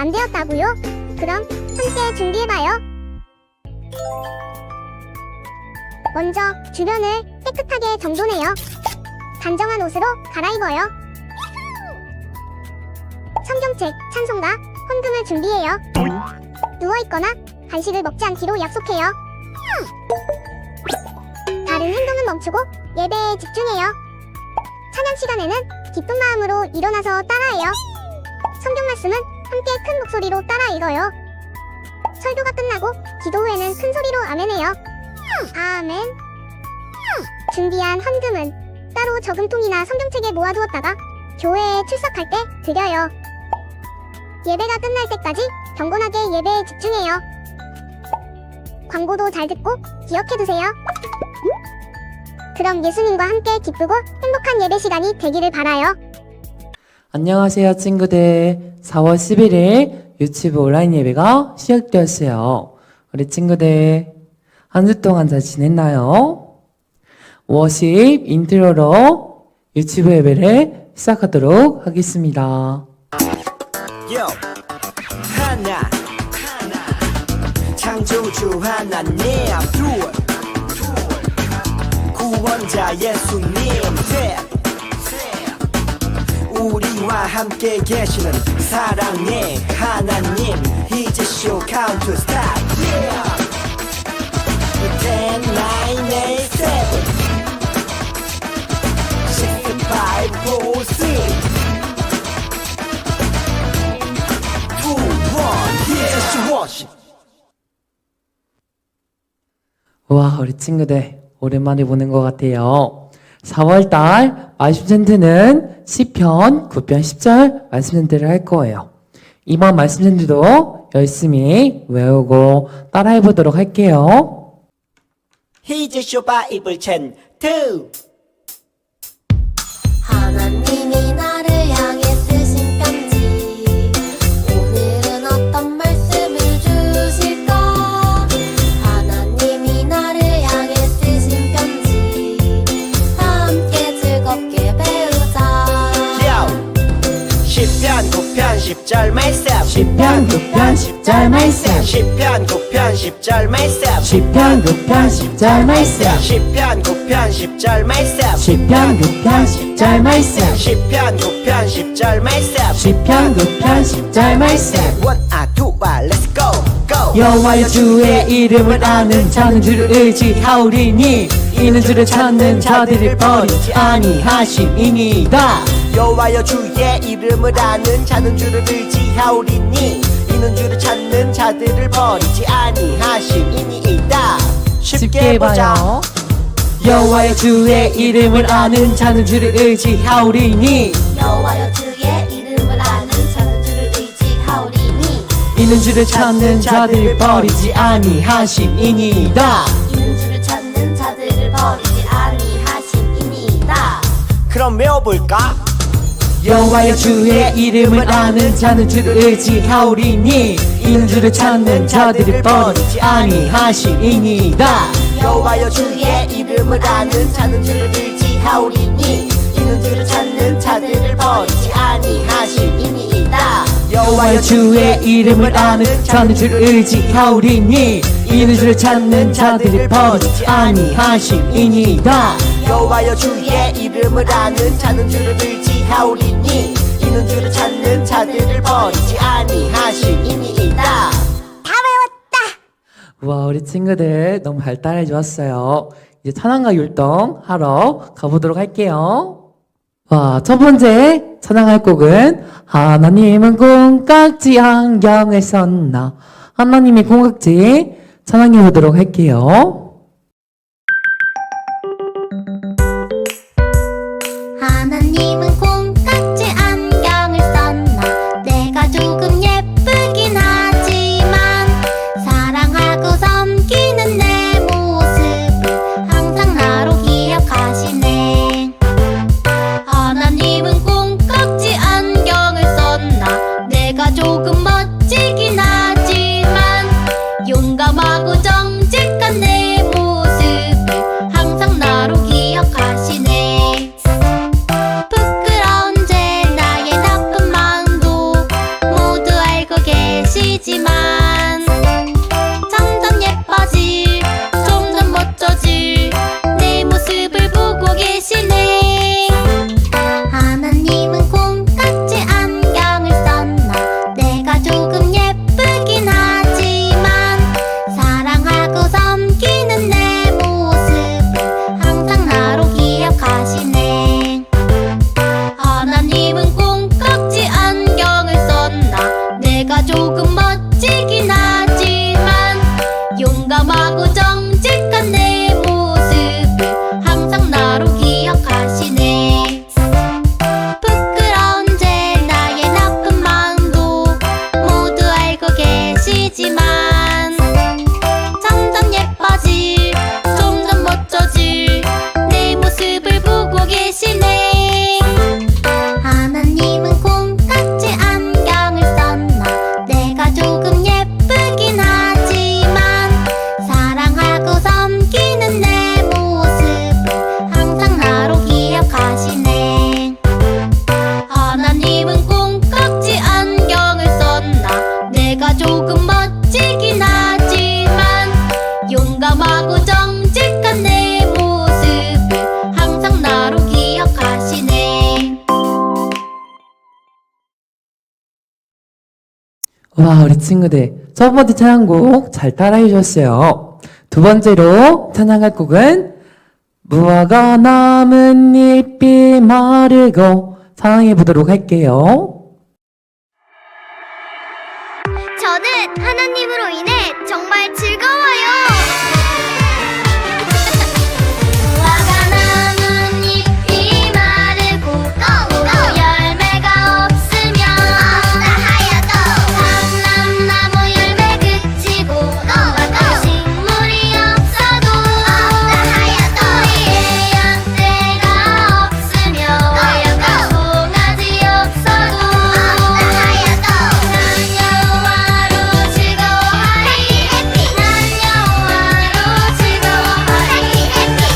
안 되었다고요? 그럼 함께 준비해봐요. 먼저 주변을 깨끗하게 정돈해요. 단정한 옷으로 갈아입어요. 성경책, 찬송가, 헌금을 준비해요. 누워있거나 간식을 먹지 않기로 약속해요. 다른 행동은 멈추고 예배에 집중해요. 찬양 시간에는 기쁜 마음으로 일어나서 따라해요. 성경 말씀은 함께 큰 목소리로 따라 읽어요. 설교가 끝나고 기도 후에는 큰 소리로 아멘해요. 아멘. 준비한 헌금은 따로 저금통이나 성경책에 모아두었다가 교회에 출석할 때 드려요. 예배가 끝날 때까지 경건하게 예배에 집중해요. 광고도 잘 듣고 기억해두세요. 그럼 예수님과 함께 기쁘고 행복한 예배 시간이 되기를 바라요. 안녕하세요 친구들. 4월 11일 유치부 온라인 예배가 시작되었어요. 우리 친구들 한 주 동안 잘 지냈나요? 워십 인트로로 유치부 예배를 시작하도록 하겠습니다. 하나 창조주 하나님 둘 구원자 예수님 셋 우리와 함께 계시는 사랑의 하나님 이제 쇼 카운트 스탑 10, 9, 8, 7 6, 5, 4, 3 와, 우리 친구들 오랜만에 보는 것 같아요. 4월달 말씀 젠트는 시편 9편 10절 말씀 젠트를 할 거예요. 이번 말씀 젠트도 열심히 외우고 따라해 보도록 할게요. 히즈 쇼 바이블 젠트 하나님이 나를 향해 쓰신 편지 오늘은 어떤 말씀을 주실까 하나님이 나를 향해 쓰신 편지 함께 즐겁게 배우자 시편 9편 10절 말씀 시편 9편 10절 말씀 시편 9편 10절 말씀 시편 9편 10절 말씀 시편 9편 10절 말씀 시편 9편 10절 말씀 시편 9편 10절 말씀 시편 9편 10절 말씀 원아 두아 렛츠 고 여호와의 주의 이름을 아는 자는 주를 의지하오리니 이는 주를 찾는 자들을 버리지 아니하심이니이다. 여호와여 주의 이름을 아는 자는 주를 의지하오리니 이는 주를 찾는 자들을 버리지 아니하심이니이다. 쉽게 봐요. 여호와의 주의 이름을 아는 자는 주를 의지하오리니 여호와여 주의 이름을 아는 자는 주를 의지하오리니 이는 주를 찾는 자들을 버리지 아니하심이니이다. 이는 주를 찾는 자들을 버리지 아니하심이니이다. 그럼 외워볼까? 여호와의 주의 이름을 아는 자는 주를 의지하오리니 이는 주를 찾는 자들을 버리지 아니하심이니이다. 여호와여 주의 이름을 아는 자는 주를 의지하오리니 이는 주를 찾는 자들을 버리지 아니하심이니이다. 여호와의 주의 이름을 아는 자는 주를 의지하오리니 이는 주를 찾는 자들을 버리지 아니하심이니이다. 여호와여 주의 이름을 아는 자는 주를 의지하오리니 이는 주를 찾는 자들을 버리지 아니하심이니이다. 와, 우리 친구들 너무 잘 따라해 주었어요. 이제 찬양가 율동 하러 가보도록 할게요. 와, 첫 번째 찬양할 곡은 하나님은 콩깍지 안경을 썼나. 하나님의 콩깍지 찬양해 보도록 할게요. 하나님은 콩깍지 안경을 썼나 내가 조금 예쁘긴 하지만 사랑하고 섬기는 내 모습을 항상 나로 기억하시네 하나님은 콩깍지 안경을 썼나 내가 조금 멋지긴 하지만 용감하고 정직한 내 가시지만 점점 예뻐질 점점 멋져질 내 모습을 보고 계시네. 하나님은 콩깍지 안경을 썼나 내가 조금 예쁘긴 하지만 사랑하고 섬기는 내 모습을 항상 나로 기억하시네. 하나님은 콩깍지 안경을 썼나 내가 조금 멋지긴 하지만 용감하고 정직한 내 모습을 항상 나로 기억하시네. 부끄러운 죄 나의 나쁜 마음도 모두 알고 계시지만 점점 예뻐질 점점 멋져질 내 모습을 보고 계시네. 하나님은 콩깍지 안경을 썼나 내가 조금 예쁘긴 하지만 사랑하고 섬기는 내 모습을 항상 나로 기억하시네. 하나님은 콩깍지 안경을 썼나 내가 조금 멋지긴 하지만 용감하고 정직한 내 모습을 항상 나로 기억하시네. 와, 우리 친구들 첫 번째 찬양곡 잘 따라해 주셨어요. 두 번째로 찬양할 곡은 무화과 나뭇잎이 마르고 찬양해 보도록 할게요. 저는 하나님으로 인해 정말 즐거워요. 무화과 나뭇잎이 마르고 열매가 없으면 감람나무 열매 그치고 식물이 없어도 우리의 양떼가 없으며 송아지 없어도 난 여호와로 즐거워하리. 난 여호와로 즐거워하리.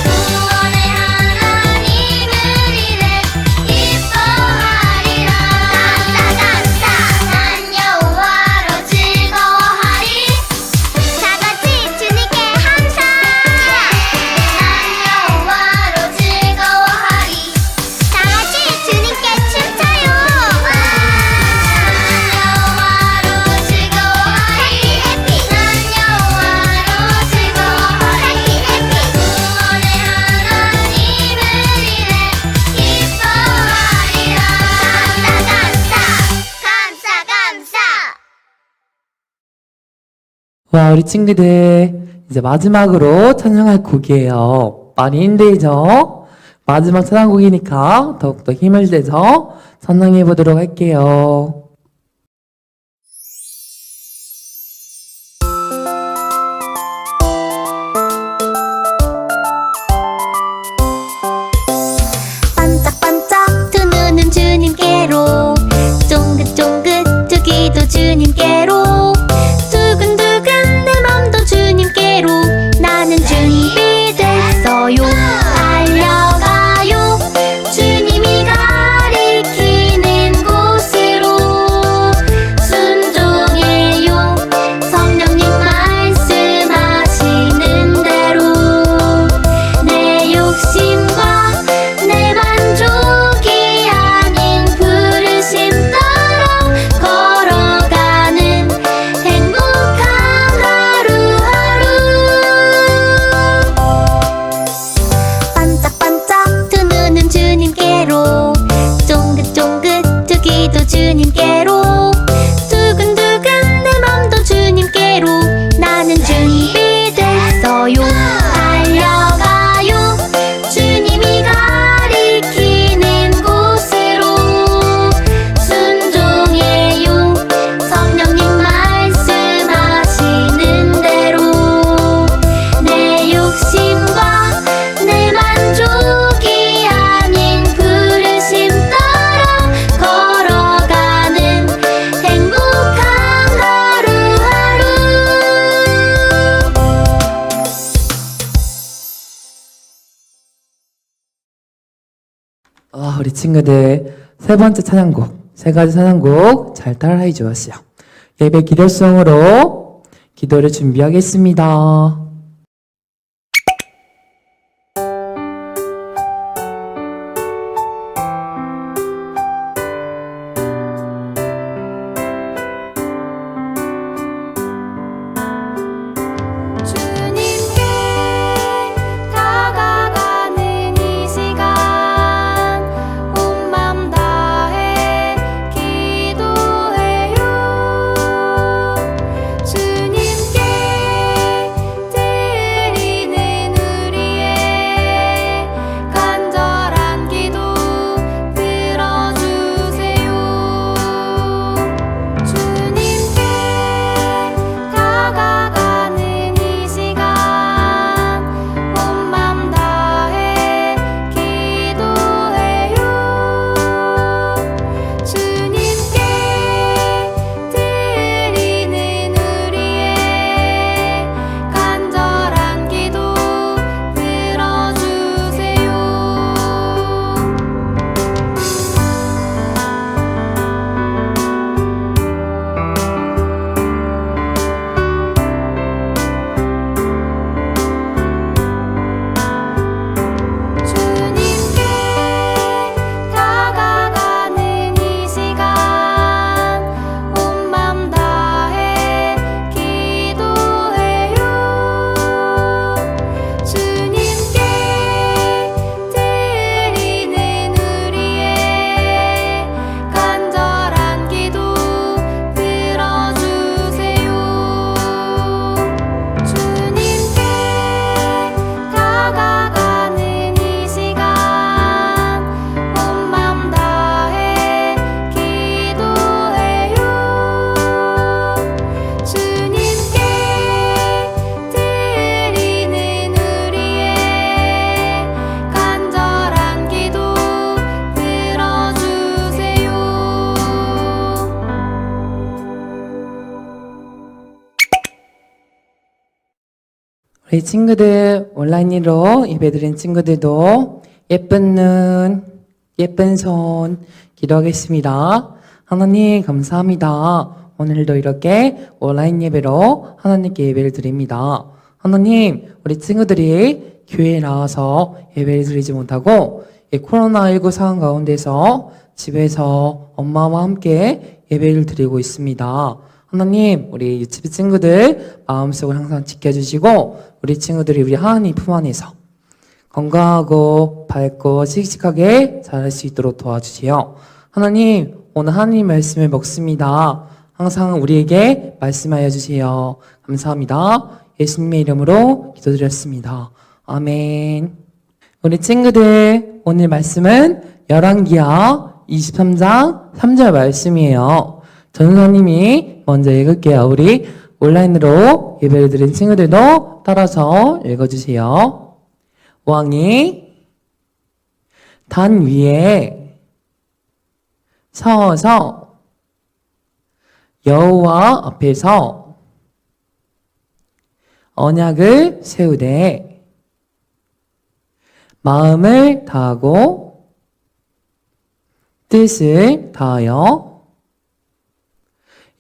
구원의 하나님을 이래 기뻐하리라. 난 여호와로 즐거워하리. 다같이 주님께 감사. 난 여호와로 즐거워하리. 다같이 주님께 춤춰요. 난 여호와로 즐거워하리. 난 여호와로 즐거워하리. 구원의 하나님을 이래 기뻐하리라. 감사. 와, 우리 친구들 이제 마지막으로 찬양할 곡이에요. 많이 힘들죠? 마지막 찬양곡이니까 더욱더 힘을 내서 찬양해 보도록 할게요. 반짝반짝 두 눈은 주님께로 쫑긋쫑긋 두 귀도 주님께로 두근두근 내 맘도 주님께로 나는 준비됐어요. 달려가요. 주님이 가리키는 곳으로 순종해요. 성령님 말씀하시는 대로 내 욕심과 내 만족이 아닌 부르심 따라 걸어가는 행복한 하루하루. 반짝반짝 두 눈은 주님께로 쫑긋쫑긋 두 귀도 주님께로 두근두근 내 맘도 주님께로 나는 준비됐어요. 달려가요. 주님이 가리키는 곳으로 순종해요. 성령님 말씀하시는 대로 내 욕심과 내 만족이 아닌 부르심 따라 걸어가는 행복한 하루하루. 와, 우리 친구들 세 번째 찬양곡, 세 가지 찬양곡 잘 따라해 주었어요. 예배 기도송으로 기도를 준비하겠습니다. 주님께 다가가는 이 시간 온 맘 다해 기도해요. 주님께 드리는 우리의 간절한 기도 들어주세요. 주님께 다가가는 이 시간 온 맘 다해 기도해요. 주님께 드리는 우리의 간절한 기도 들어주세요. 주님께 다가가는 이 시간 온 맘 다해 기도해요. 주님께 드리는 우리의 간절한 기도 들어주세요. 주님께 다가가는 이 시간 온 맘 다해 기도해요. 주님께 드리는 우리의 간절한 기도 들어주세요. 우리 친구들 온라인으로 예배드린 친구들도 예쁜 눈, 예쁜 손 기도하겠습니다. 하나님 감사합니다. 오늘도 이렇게 온라인 예배로 하나님께 예배를 드립니다. 하나님, 우리 친구들이 교회에 나와서 예배를 드리지 못하고 이 코로나19 상황 가운데서 집에서 엄마와 함께 예배를 드리고 있습니다. 하나님, 우리 유치부 친구들 마음속을 항상 지켜주시고 우리 친구들이 우리 하나님 품 안에서 건강하고 밝고 씩씩하게 자랄 수 있도록 도와주세요. 하나님, 오늘 하나님 말씀을 먹습니다. 항상 우리에게 말씀하여 주세요. 감사합니다. 예수님의 이름으로 기도드렸습니다. 아멘. 우리 친구들, 오늘 말씀은 열왕기하 23장 3절 말씀이에요. 전도사님이 먼저 읽을게요. 우리 온라인으로 예배를 드린 친구들도 따라서 읽어주세요. 왕이 단 위에 서서 여호와 앞에서 언약을 세우되 마음을 다하고 뜻을 다하여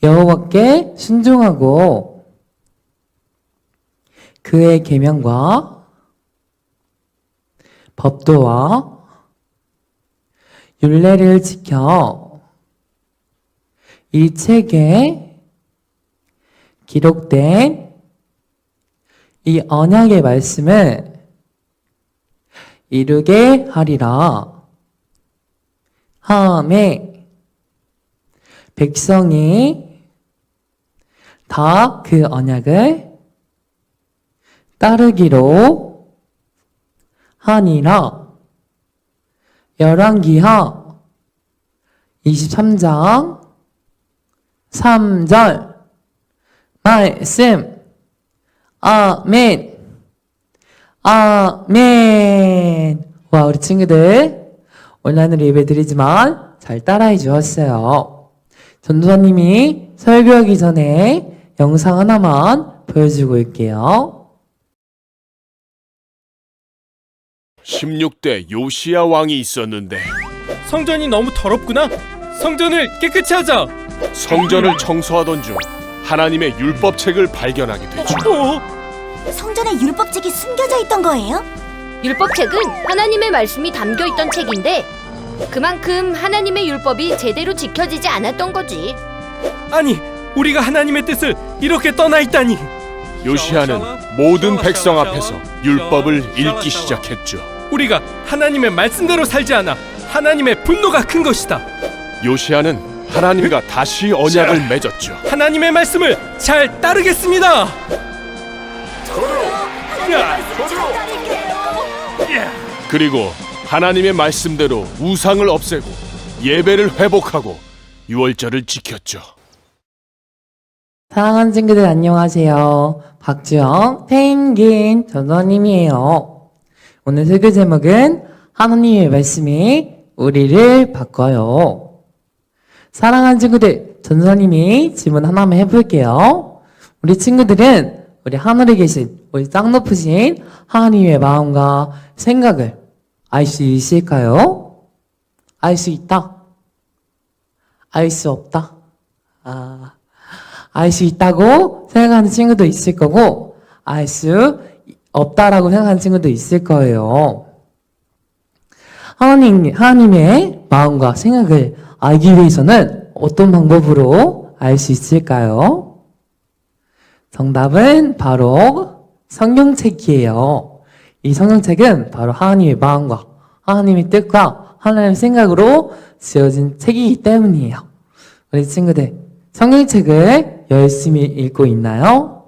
여호와께 순종하고 그의 계명과 법도와 율례를 지켜 이 책에 기록된 이 언약의 말씀을 이루게 하리라. 아멘. 백성이 다 그 언약을 따르기로 하니라. 열왕기하 23장 3절 말씀. 아멘. 아멘. 와, 우리 친구들 온라인으로 예배 드리지만 잘 따라해 주었어요. 전도사님이 설교하기 전에 영상 하나만 보여주고 있게요. 16대 요시야 왕이 있었는데 성전이 너무 더럽구나. 성전을 깨끗이 하자. 성전을 청소하던 중 하나님의 율법책을 발견하게 되죠. 성전에 율법책이 숨겨져 있던 거예요? 율법책은 하나님의 말씀이 담겨 있던 책인데 그만큼 하나님의 율법이 제대로 지켜지지 않았던 거지. 아니, 우리가 하나님의 뜻을 이렇게 떠나 있다니. 요시아는 모든 백성 앞에서 율법을 읽기 시작했죠. 우리가 하나님의 말씀대로 살지 않아 하나님의 분노가 큰 것이다. 요시아는 하나님과 다시 언약을 맺었죠. 하나님의 말씀을 잘 따르겠습니다. 그리고 하나님의 말씀대로 우상을 없애고 예배를 회복하고 유월절을 지켰죠. 사랑하는 친구들 안녕하세요. 박주영 펭귄 전도사님이에요. 오늘 설교 제목은 하나님의 말씀이 우리를 바꿔요. 사랑하는 친구들, 전도사님이 질문 하나만 해볼게요. 우리 친구들은 우리 하늘에 계신 우리 짱 높으신 하나님의 마음과 생각을 알 수 있을까요? 알 수 있다? 알 수 없다? 알 수 있다고 생각하는 친구도 있을 거고 알 수 없다라고 생각하는 친구도 있을 거예요. 하나님의 마음과 생각을 알기 위해서는 어떤 방법으로 알 수 있을까요? 정답은 바로 성경책이에요. 이 성경책은 바로 하나님의 마음과 하나님의 뜻과 하나님의 생각으로 지어진 책이기 때문이에요. 우리 친구들, 성경책을 열심히 읽고 있나요?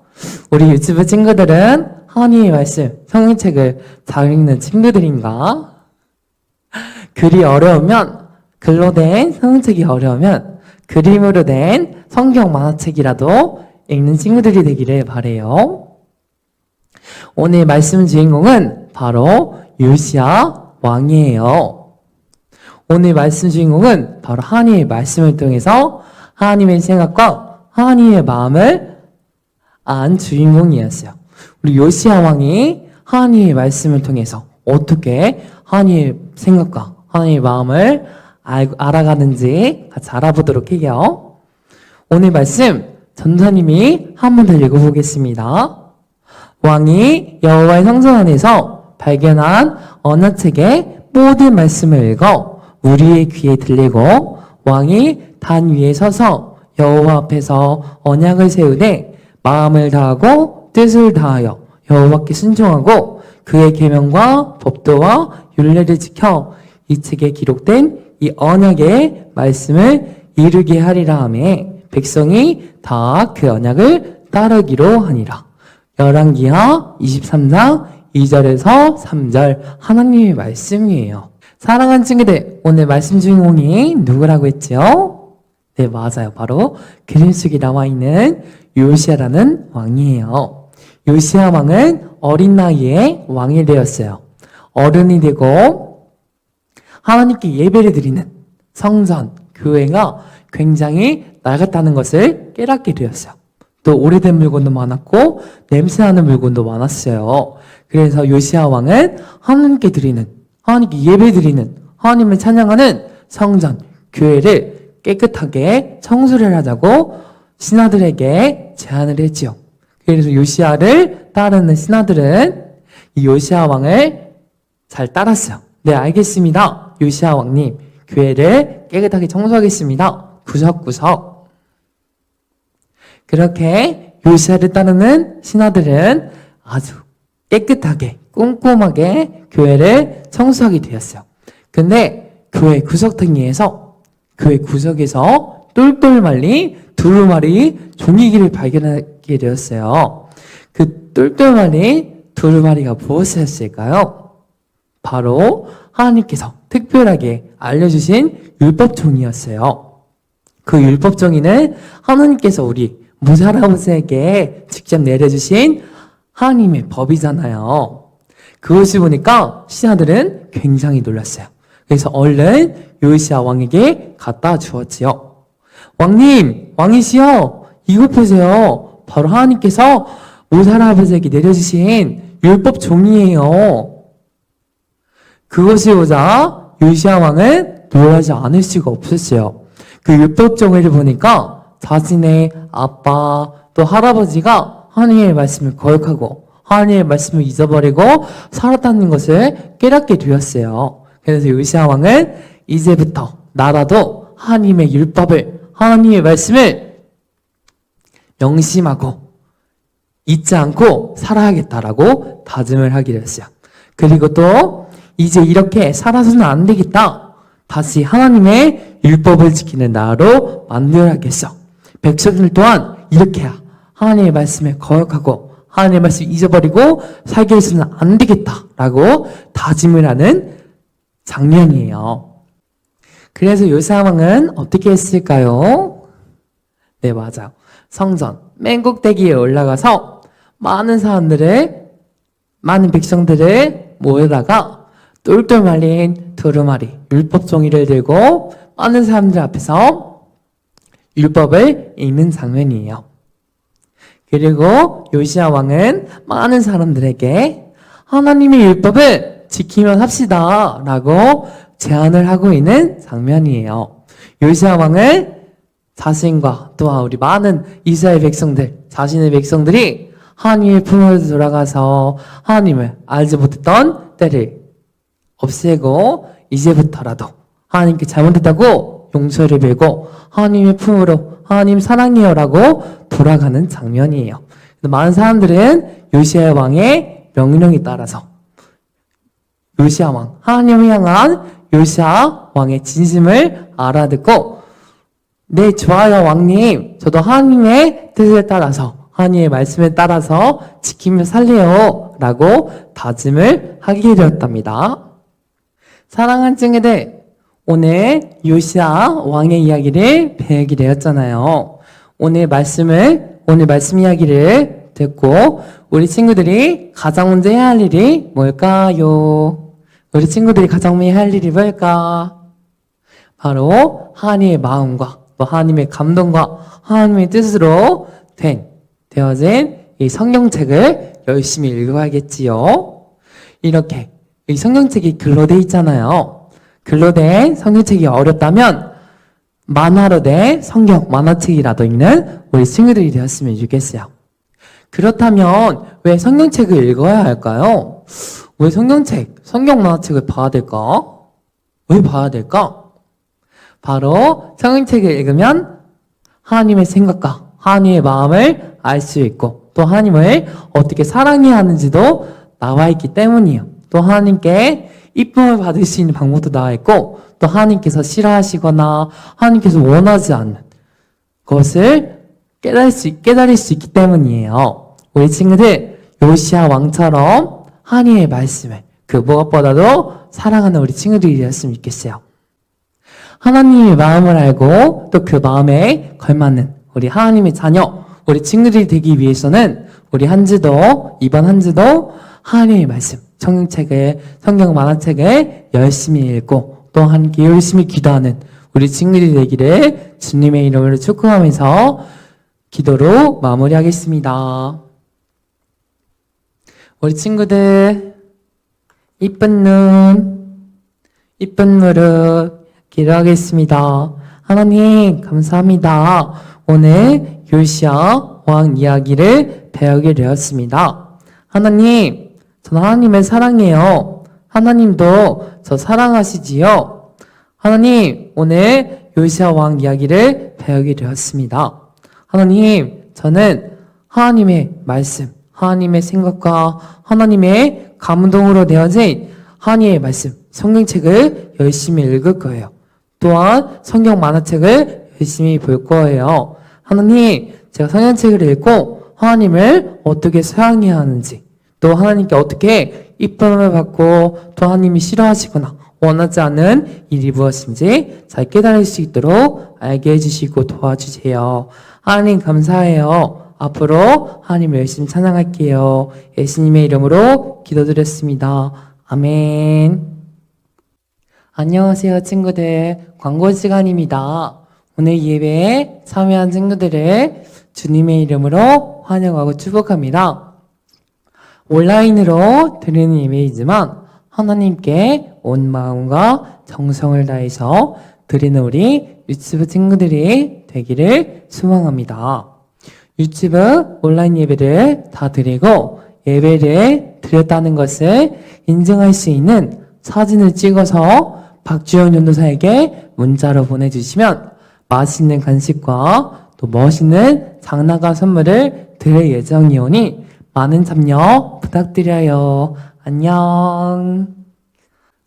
우리 유튜브 친구들은 하나님의 말씀, 성경책을 잘 읽는 친구들인가? 글이 어려우면, 글로 된 성경책이 어려우면 그림으로 된 성경 만화책이라도 읽는 친구들이 되기를 바래요. 오늘 말씀 주인공은 바로 요시야 왕이에요. 오늘 말씀 주인공은 바로 하나님의 말씀을 통해서 하나님의 생각과 하나님의 마음을 안 주인공이었어요. 우리 요시야 왕이 하나님의 말씀을 통해서 어떻게 하나님의 생각과 하나님의 마음을 알아가는지 같이 알아보도록 해요. 오늘 말씀 전도사님이 한 번 더 읽어보겠습니다. 왕이 여호와의 성전 안에서 발견한 언어책의 모든 말씀을 읽어 우리의 귀에 들리고 왕이 단 위에 서서 여호와 앞에서 언약을 세우되 마음을 다하고 뜻을 다하여 여호와께 순종하고 그의 계명과 법도와 율례를 지켜 이 책에 기록된 이 언약의 말씀을 이루게 하리라 하며 백성이 다 그 언약을 따르기로 하니라. 열왕기하 23장 2절에서 3절 하나님의 말씀이에요. 사랑하는 친구들, 오늘 말씀 주인공이 누구라고 했죠? 네, 맞아요. 바로 그림 속에 나와 있는 요시야라는 왕이에요. 요시야 왕은 어린 나이에 왕이 되었어요. 어른이 되고 하나님께 예배를 드리는 성전, 교회가 굉장히 낡았다는 것을 깨닫게 되었어요. 또 오래된 물건도 많았고 냄새나는 물건도 많았어요. 그래서 요시야 왕은 하나님께 예배 드리는, 하나님을 찬양하는 성전, 교회를 깨끗하게 청소를 하자고 신하들에게 제안을 했지요. 그래서 요시야를 따르는 신하들은 이 요시야 왕을 잘 따랐어요. 네, 알겠습니다. 요시야 왕님, 교회를 깨끗하게 청소하겠습니다. 구석구석. 그렇게 요시야를 따르는 신하들은 아주 깨끗하게 꼼꼼하게 교회를 청소하게 되었어요. 근데 교회 구석탱이에서 교회 구석에서 똘똘 말린 두루마리 종이기를 발견하게 되었어요. 그 똘똘 말린 두루마리가 무엇이었을까요? 바로 하나님께서 특별하게 알려주신 율법종이었어요. 그 율법종이는 하나님께서 우리 모세 할아버지에게 직접 내려주신 하나님의 법이잖아요. 그것을 보니까 신하들은 굉장히 놀랐어요. 그래서 얼른 요시야 왕에게 갖다 주었지요. 왕님, 왕이시여, 이것 보세요. 바로 하나님께서 모세 할아버지에게 내려주신 율법 종이에요. 그것을 보자 요시야 왕은 놀라지 않을 수가 없었어요. 그 율법 종이를 보니까 자신의 아빠 또 할아버지가 하나님의 말씀을 거역하고 하나님의 말씀을 잊어버리고 살았다는 것을 깨닫게 되었어요. 그래서 요시야 왕은 이제부터 나라도 하나님의 율법을 하나님의 말씀을 명심하고 잊지 않고 살아야겠다라고 다짐을 하게 되었어요. 그리고 또 이제 이렇게 살아서는 안 되겠다. 다시 하나님의 율법을 지키는 나라로 만들어야겠어. 백성들 또한 이렇게 하나님의 말씀을 거역하고 하나님의 말씀을 잊어버리고 살게 해서는 안 되겠다라고 다짐을 하는 장면이에요. 그래서 요시야 왕은 어떻게 했을까요? 네, 맞아요. 성전 맨 꼭대기에 올라가서 많은 백성들을 모여다가 똘똘 말린 두루마리 율법 종이를 들고 많은 사람들 앞에서 율법을 읽는 장면이에요. 그리고 요시야 왕은 많은 사람들에게 하나님의 율법을 지키며 삽시다 라고 제안을 하고 있는 장면이에요. 요시야 왕은 자신과 또한 우리 많은 이스라엘 백성들, 자신의 백성들이 하나님의 품으로 돌아가서 하나님을 알지 못했던 때를 없애고 이제부터라도 하나님께 잘못했다고 용서를 빌고 하나님의 품으로 하나님 사랑해요 라고 돌아가는 장면이에요. 많은 사람들은 요시야 왕의 명령에 따라서 요시야 왕, 하나님을 향한 요시야 왕의 진심을 알아듣고 네, 좋아요 왕님, 저도 하나님의 뜻을 따라서 하나님의 말씀에 따라서 지키며 살래요 라고 다짐을 하게 되었답니다. 사랑하는 친구들, 오늘 요시야 왕의 이야기를 배우게 되었잖아요. 오늘 말씀 이야기를 듣고 우리 친구들이 가장 먼저 해야 할 일이 뭘까요? 우리 친구들이 가장 먼저 해야 할 일이 뭘까? 바로 하나님의 마음과 또 하나님의 감동과 하나님의 뜻으로 되어진 이 성경책을 열심히 읽어야겠지요. 이렇게 이 성경책이 글로 돼 있잖아요. 글로 된 성경책이 어렵다면 만화로 된 성경 만화책이라도 읽는 우리 친구들이 되었으면 좋겠어요. 그렇다면 왜 성경책을 읽어야 할까요? 왜 성경 만화책을 봐야 될까? 왜 봐야 될까? 바로 성경책을 읽으면 하나님의 생각과 하나님의 마음을 알 수 있고 또 하나님을 어떻게 사랑해야 하는지도 나와 있기 때문이에요. 또 하나님께 이쁨을 받을 수 있는 방법도 나와 있고 또 하나님께서 싫어하시거나 하나님께서 원하지 않는 것을 깨달을 수 있기 때문이에요. 우리 친구들 요시야 왕처럼 하나님의 말씀을 그 무엇보다도 사랑하는 우리 친구들이 되었으면 좋겠어요. 하나님의 마음을 알고 또 그 마음에 걸맞는 우리 하나님의 자녀, 우리 친구들이 되기 위해서는 우리 이번 한 주도 하나님의 말씀, 성경 만화책을 열심히 읽고 또 함께 열심히 기도하는 우리 친구들이 되기를 주님의 이름으로 축복하면서 기도로 마무리하겠습니다. 우리 친구들, 이쁜 눈, 이쁜 무릎 기도하겠습니다. 하나님 감사합니다. 오늘 요시야 왕 이야기를 배우게 되었습니다. 하나님, 저는 하나님을 사랑해요. 하나님도 저 사랑하시지요? 하나님, 오늘 요시야 왕 이야기를 배우게 되었습니다. 하나님, 저는 하나님의 말씀, 하나님의 생각과 하나님의 감동으로 되어진 하나님의 말씀, 성경책을 열심히 읽을 거예요. 또한 성경 만화책을 열심히 볼 거예요. 하나님, 제가 성경책을 읽고 하나님을 어떻게 사랑해야 하는지, 또 하나님께 어떻게 이쁨을 받고 또 하나님이 싫어하시거나 원하지 않는 일이 무엇인지 잘 깨달을 수 있도록 알게 해주시고 도와주세요. 하나님 감사해요. 앞으로 하나님을 열심히 찬양할게요. 예수님의 이름으로 기도드렸습니다. 아멘. 안녕하세요 친구들, 광고 시간입니다. 오늘 예배에 참여한 친구들을 주님의 이름으로 환영하고 축복합니다. 온라인으로 드리는 예배이지만 하나님께 온 마음과 정성을 다해서 드리는 우리 유치부 친구들이 되기를 소망합니다. 유치부 온라인 예배를 다 드리고 예배를 드렸다는 것을 인증할 수 있는 사진을 찍어서 박주영 전도사에게 문자로 보내주시면 맛있는 간식과 또 멋있는 장난감 선물을 드릴 예정이오니 많은 참여 부탁드려요. 안녕.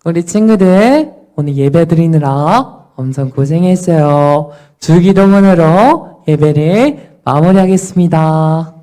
우리 친구들 오늘 예배 드리느라 엄청 고생했어요. 주기도문으로 예배를 마무리하겠습니다.